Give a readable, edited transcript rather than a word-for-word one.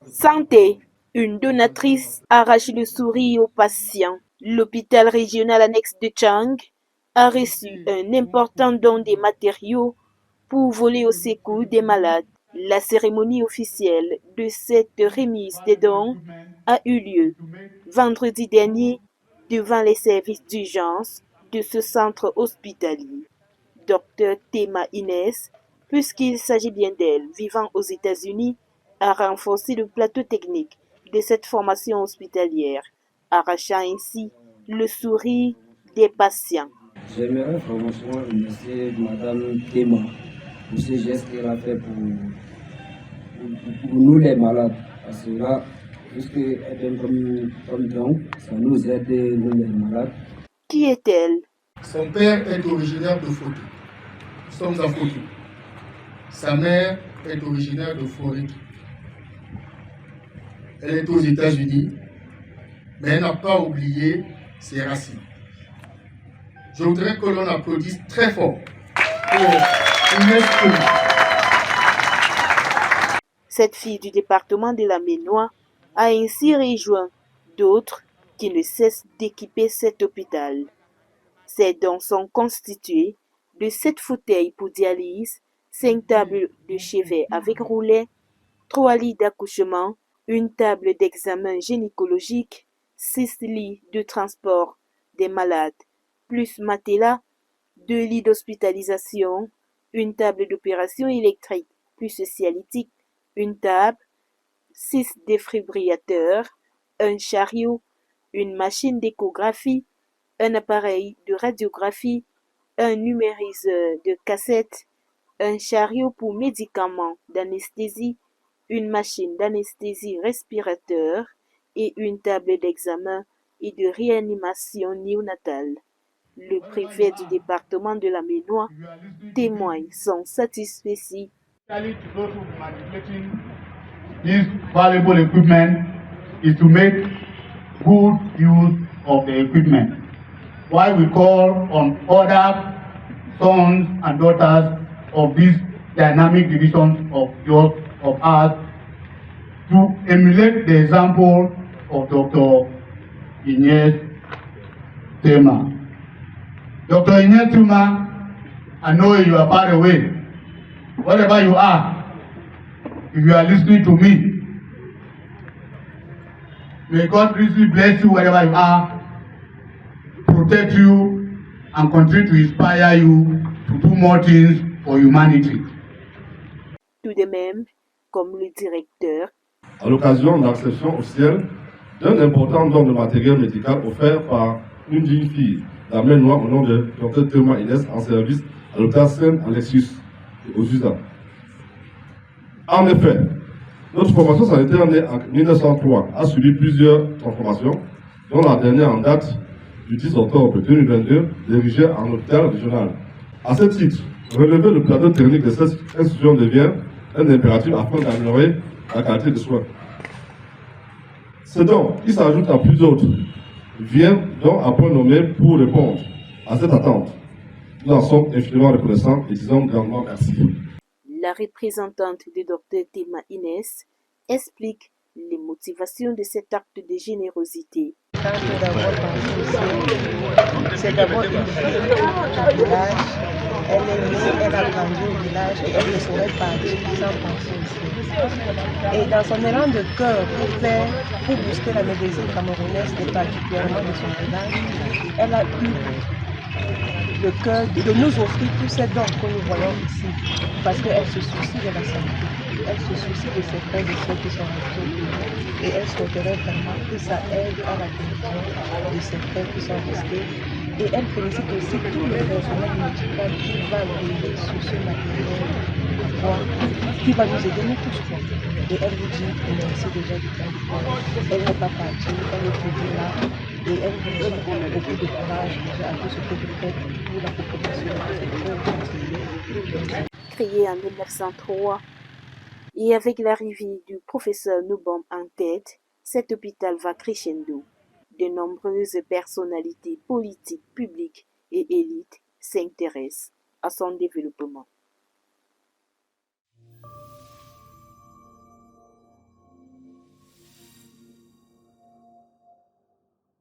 Santé. Une donatrice arrache le sourire aux patients. L'hôpital régional annexe de Chang a reçu un important don des matériaux pour voler au secours des malades. La cérémonie officielle de cette remise des dons a eu lieu vendredi dernier devant les services d'urgence de ce centre hospitalier. Dr Tema Inès, puisqu'il s'agit bien d'elle, vivant aux États-Unis, a renforcé le plateau technique de cette formation hospitalière, arrachant ainsi le sourire des patients. J'aimerais franchement remercier Madame Tema pour ce geste qu'elle a fait pour nous les malades. Parce que là, puisqu'elle donne comme don, ça nous aide, nous les malades. Qui est-elle? Son père est originaire de Foto. Nous sommes à Foto. Sa mère est originaire de Floride. Elle est aux États-Unis, mais elle n'a pas oublié ses racines. Je voudrais que l'on applaudisse très fort pour Inès Tema. Cette fille du département de la Ménois a ainsi rejoint d'autres qui ne cessent d'équiper cet hôpital. Ces dons sont constitués de 7 fauteuils pour dialyse, 5 tables de chevet avec roulet, 3 lits d'accouchement, une table d'examen gynécologique, 6 lits de transport des malades, plus matelas, 2 lits d'hospitalisation, une table d'opération électrique plus cialytique, une table, 6 défibrillateurs, un chariot, une machine d'échographie, un appareil de radiographie, un numériseur de cassette, un chariot pour médicaments d'anesthésie, une machine d'anesthésie respirateur et une table d'examen et de réanimation néonatale. Le préfet du département de la Ménois témoigne son satisfecit. This valuable equipment is to make good use of the equipment. Why we call on other sons and daughters of these dynamic divisions of ours to emulate the example of Dr. Inès Tema. Dr. Inès Tema, I know you are far away. Wherever you are, if you are listening to me, may God richly bless you wherever you are, protect you, and continue to inspire you to do more things for humanity. Tout de même, comme le directeur, à l'occasion de la réception officielle d'un important don de matériel médical offert par une jeune fille de la Ménois au nom de Dr Tema Inès en service à l'hôpital Saint-Alexius aux USA. En effet, notre formation sanitaire née en 1903 a subi plusieurs transformations, dont la dernière en date du 10 octobre 2022, dirigée en hôpital régional. À ce titre, relever le plateau technique de cette institution devient un impératif afin d'améliorer la qualité de soins. Ce don, qui s'ajoute à plusieurs autres, vient donc à point nommé pour répondre à cette attente. Nous en sommes infiniment reconnaissants et disons grandement merci. La représentante de Dr Tema Inès explique les motivations de cet acte de générosité. C'est d'abord une fille du village. Elle est née, elle a grandi au village et elle ne saurait partir sans penser ici. Et dans son élan de cœur pour booster la médecine camerounaise et particulièrement de son village, elle a eu le cœur de nous offrir tous ces dons que nous voyons ici, parce qu'elle se soucie de la santé, elle se soucie de ses frères et ceux qui sont restés, et elle souhaiterait vraiment que ça aide à la guérison de ses frères qui sont restés. Et elle félicite aussi tout le personnel médical qui va veiller sur ce matériel, qui va nous aider nous tous. Et elle vous dit merci déjà du temps. Elle n'est pas partie, elle est toujours là. Et elle vous dit beaucoup de courage à tout ce que vous faites pour la population. Créée en 1903 et avec l'arrivée du professeur Noubom en tête, cet hôpital va crescendo. De nombreuses personnalités politiques, publiques et élites s'intéressent à son développement.